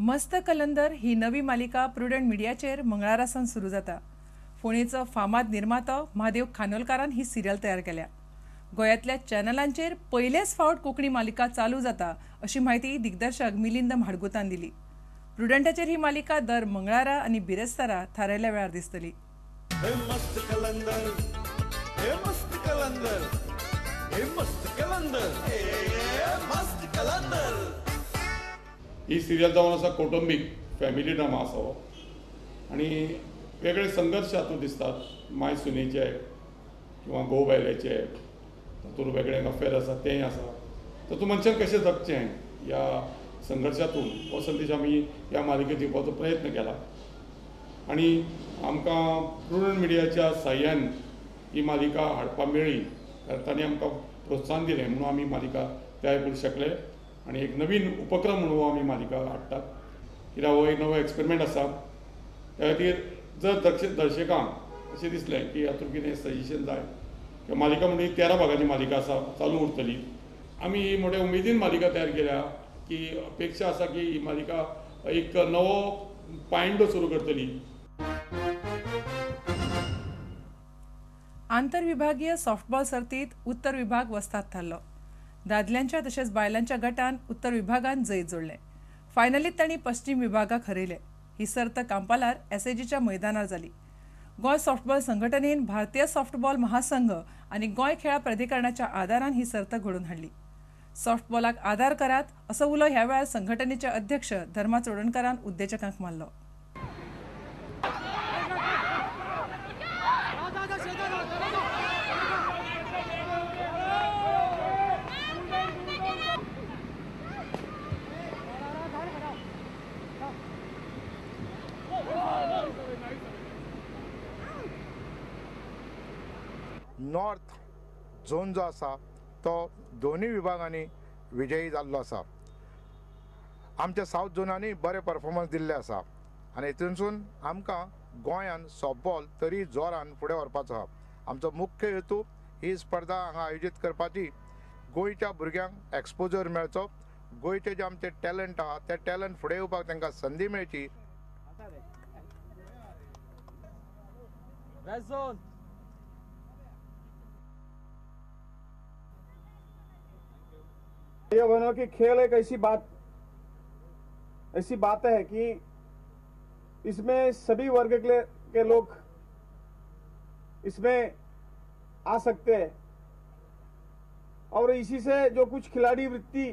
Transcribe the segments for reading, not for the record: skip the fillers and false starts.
मस्त कलंदर ही नवी मालिका प्रुडंट मिडियाचेर मंगळारासान सुरू जाता. फोणेचो फामाद निर्मातो महादेव खानोलकारान ही सिरियल तयार केल्या. गोंयांतल्या चॅनलांचेर पयलेच फावट कोंकणी मालिका चालू जाता अशी माहिती दिग्दर्शक मिलिंद म्हाडगुतान दिली. प्रुडंटाचेर ही मालिका दर मंगळारा आनी बिरेस्तारा थारायल्ल्या वेळार दिसतली. ही सिरियल जावन आसा कौटुंबीक फॅमिली ड्रामा आसा आनी वेगळे संघर्श हातूंत दिसतात. माय सुनेचे किंवा घोव बायलेचे तातूंत वेगळें अफेर आसा तेंय आसा. तातूंत मनशान कशें जगचें ह्या संघर्शातून हो संदेश आमी ह्या मालिकेत दिवपाचो प्रयत्न केला आनी आमकां प्रुडंट मिडियाच्या सहाय्यान ही मालिका हाडपाक मेळ्ळी. कारण तांणी आमकां प्रोत्साहन दिलें म्हणून आमी मालिका तयार करूंक शकले आनी एक नवीन उपक्रम म्हणून आमी मालिका हाडटात. कित्याक हो एक नवो एक्सपेरिमेंट आसा. त्या खातीर जर दर्शकांक अशें दिसलें की हातूंत कितें सजेशन जाय किंवा मालिका म्हणजे 13 भागांची मालिका आसा, चालू उरतली. आमी ही मोठ्या उमेदीन मालिका तयार केल्या की अपेक्षा आसा की ही मालिका एक नवो पायंडो सुरू करतली. आंतरविभागीय सॉफ्टबॉल सर्तीत उत्तर विभाग वस्ताद थारलो. दादल्यांच्या तशेंच बायलांच्या गटान उत्तर विभागान जैत जोडलें. फायनलीत तांणी पश्चिम विभागाक हरयले. ही सर्त कांपालार एसएजीच्या मैदानार जाली. गोंय सॉफ्टबॉल संघटनेन भारतीय सॉफ्टबॉल महासंघ आनी गोंय खेळा प्राधिकरणाच्या आदारान ही सर्त घडोवन हाडली. सॉफ्टबॉलाक आदार करात असो उलो ह्या वेळार संघटनेचे अध्यक्ष धर्मा चोडणकारान उद्देजकांक मारलो. नॉर्थ झोन जो आसा तो दोनूय विभागांनी विजयी जाल्लो आसा. आमच्या सावथ झोनांनी बरे परफॉर्मन्स दिल्ले आसा आनी हितूनसून आमकां गोंयान सॉफ्टबॉल तरी जोरान फुडें व्हरपाचो आसा. आमचो मुख्य हेतू ही स्पर्धा हांगा आयोजीत करपाची. गोंयच्या भुरग्यांक एक्सपोजर मेळचो, गोंयचे जे आमचे टॅलंट आहा ते टॅलंट फुडें येवपाक तांकां संदी मेळची. ये बनो कि खेल एक ऐसी बात है कि इसमें सभी वर्ग के लोग इसमें आ सकते हैं और इसी से जो कुछ खिलाड़ी वृत्ति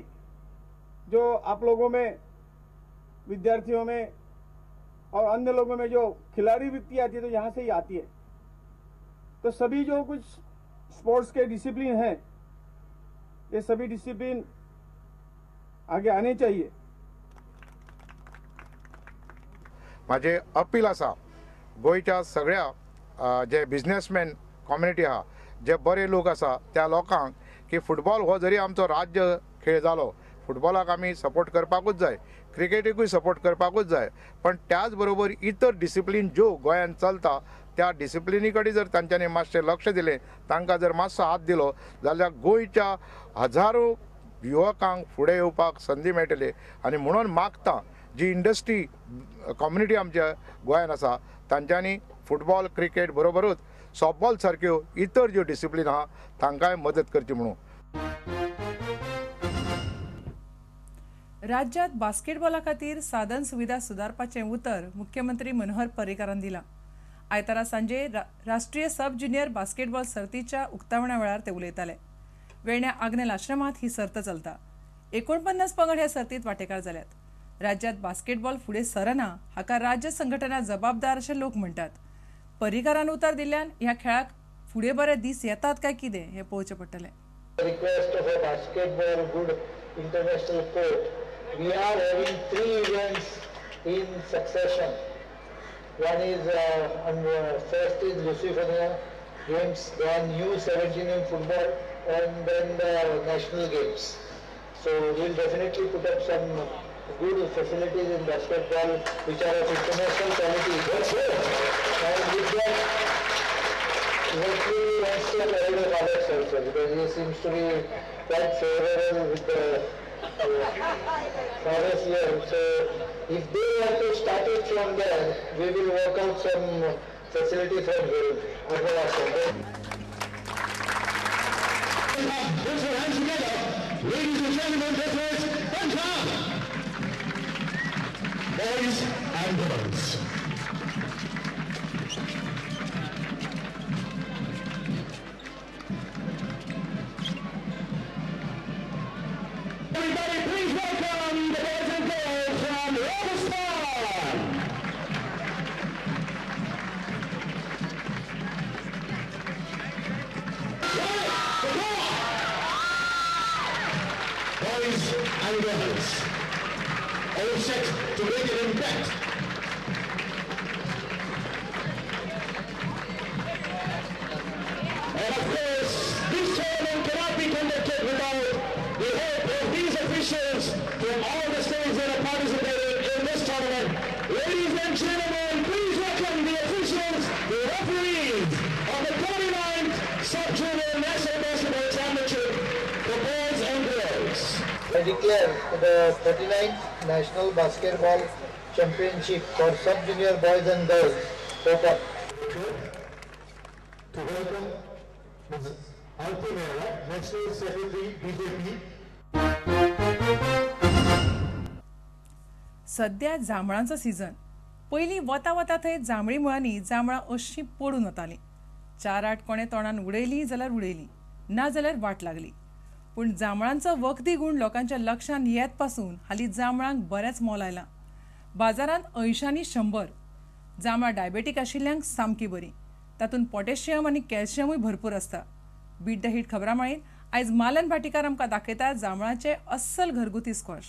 जो आप लोगों में, विद्यार्थियों में और अन्य लोगों में जो खिलाड़ी वृत्ति आती है तो यहाँ से ही आती है. तो सभी जो कुछ स्पोर्ट्स के डिसिप्लिन हैं ये सभी डिसिप्लिन आगे आने चाहिए. माझे अपील आसा गोंयच्या सगळ्या जे बिझनेसमॅन कम्युनिटी आहा, जे बरे लोक आसा त्या लोकांक की फुटबॉल हो जरी आमचो राज्य खेळ जालो, फुटबॉलाक आमी सपोर्ट करपाकूच जाय, क्रिकेटीकूय सपोर्ट करपाकूच जाय, पण त्याच बरोबर इतर डिसिप्लीन ज्यो गोंयांत चलता त्या डिसिप्लिनी कडेन जर तांच्यांनी मातशें लक्ष दिलें, तांकां जर मातसो हात दिलो जाल्यार गोंयच्या हजारो युवकांक फुडें येवपाक संदी मेळटली. आनी म्हणून मागता जी इंडस्ट्री कम्युनिटी आमच्या गोंयांत आसा तांच्यांनी फुटबॉल क्रिकेट बरोबरूच सॉफ्टबॉल सारक्यो इतर ज्यो डिसिप्लीन आहा तांकांय मदत करची म्हणून. राज्यात बास्केटबॉला खातीर साधन सुविधा सुदारपाचें उतर मुख्यमंत्री मनोहर पर्रीकारान दिलां. आयतारा सांजे राष्ट्रीय सब ज्युनियर बास्केटबॉल सर्तीच्या उक्तावणा वेळार ते उलयताले. वेर्ण्या आग्नेल आश्रमात ही सर्त चलता. 49 पंगड ह्या सर्तीत वांटेकार जाल्यात. राज्यात बास्केटबॉल फुडें सरना हाका राज्य संघटना जबाबदार अशे लोक म्हणटात. पर्रीकारान उतर दिल्ल्यान ह्या खेळाक फुडें बरे दीस येतात काय कितें हें पळोवचें पडटलें. Request of a basketball good international court. We are having 3 events in succession. One is first is Lucifania Games, then U17 in football, and then the national games. So we'll definitely put up some good facilities in basketball which are of international quality. And with that, hopefully one step ahead of Alex also, because he seems to be quite favorable with the forest year. So if they have to start it from there, we will work out some facility from here. Put your hands together. Ladies and gentlemen, this is Punjab. Boys and girls. Everybody, please welcome the boys and girls from Rajasthan. Boys and girls, all set to make an impact. And of course, this tournament cannot be conducted without the help of these officials from all the states that are participating in this tournament. Ladies and gentlemen, please welcome the officials, the referees of the 29th Sub-Junior National Basketball Championship for boys and girls. I declare the 39th National Basketball Championship for Sub-Junior Boys and Girls open. To welcome Ms. Alti Mehra, National Secretary, BJP. सध्या जांभळांचो season. पयलीं वता वता थंय जांभळी मुळांनी जांभळां अशीं पडून वतालीं. 4-8 कोणे तोंडान उडयलीं जाल्यार उडयलीं, ना जाल्यार वाट लागली. पूण जांभळांचो वखदी गूण लोकांच्या लक्षांत येत पासून हालीं जांभळांक बरेंच मोल आयलां. बाजारांत 80 100. जांभळां डायबेटीक आशिल्ल्यांक सामकी बरीं. तातूंत पोटॅशियम आनी कॅल्शियमूय भरपूर आसता. बीट द हीट खबरामाळेंत आयज मालन भाटीकार आमकां दाखयता जांभळांचे अस्सल घरगुती स्क्वॉश.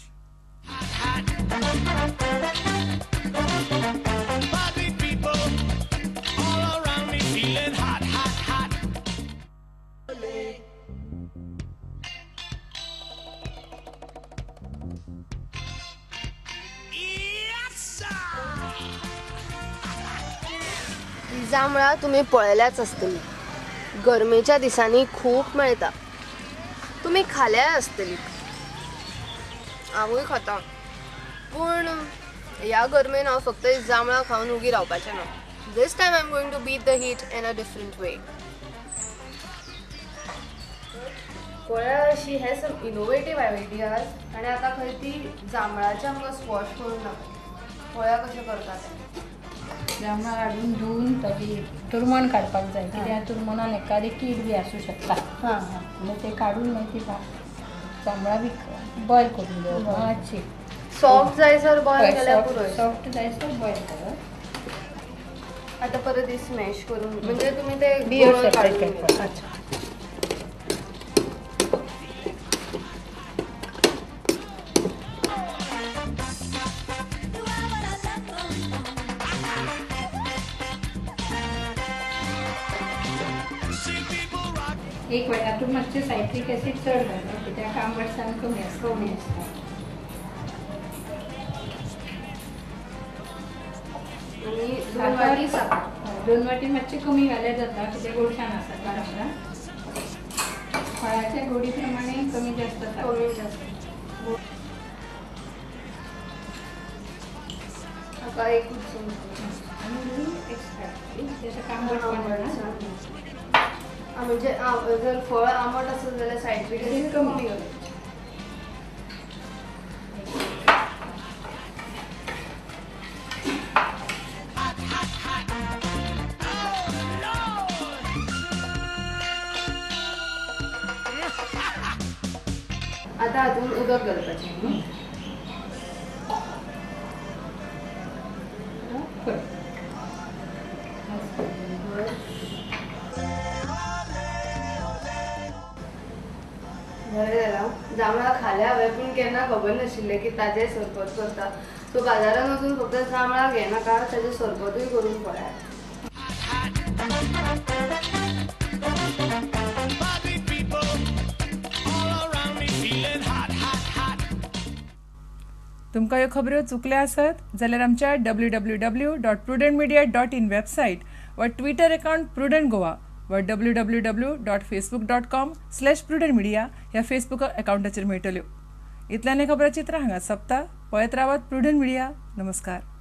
जांभळां तुम्ही पळयल्याच आसतली. गरमेच्या दिसांनी खूब मेळटा. तुम्ही खाल्याय आसतली. हांवूय खाता. पूण ह्या गरमेन हांव फक्त जांभळां खावन उगी रावपाचें ना. This time I'm going to beat the heat in a different way. she has some innovative ideas आणि आता खंय ती जांभळाचे आमकां स्क्वॉश करून दाखयता. पळया कशें करता तें. जांभळां हाडून धुवन ताची तुरमण काडपाक जाय. कित्याक तुरमणान एखादी कीड बी आसूं शकता. आनी ते काडून मागीर ती जांभळां बी बॉयल करून घेवप मातशी. सॉफ्ट जायसर बॉयल केल्यार पुरोय. सॉफ्ट जायसर बॉयल करप. आता परत ही स्मॅश करून म्हणजे तुम्ही ते बियो गोळ सेपरेट काढून करपाक. घेता. अच्छा. एक वेळ हातूंत मातशें सायट्रीक एसीड चड घालप कित्याक आंबटसाण कमी आसता. आणि 2 वाटी साखर. 2 वाटी मातशें कमी घाल्यार जाता कित्याक गोडशाण आसा काडटा. फळाच्या गोडी प्रमाणे कमी जास्त आसा. कमी जास्त. आता एक आणि एक्स्ट्रा त्याचं आंबटपणा म्हणजे जर फळ आंबट असेल जाल्यार सायट्रीक एसीड कमी घालप. आता हातून उदक घालपाचें. जांभळां खाल्या हांवें पूण केन्ना खबर नाशिल्लें की ताजें सरबत करता. सो बाजारांत वचून फक्त जांभळां घेनाका ताजें सरबतूय करून पळयात. तुमकां ह्यो खबरो चुकल्या आसत जाल्यार आमच्या www.prudentmedia.in वेबसायट वा ट्विटर अकाउंट प्रुडंट गोवा वा www.facebook.com/prudentmedia ह्या फेसबूक अकाउंटाचेर मेळटल्यो. इतल्याने खबराचित्र हांगा सोंपता. पळयत रावात प्रुडंट मिडिया. नमस्कार.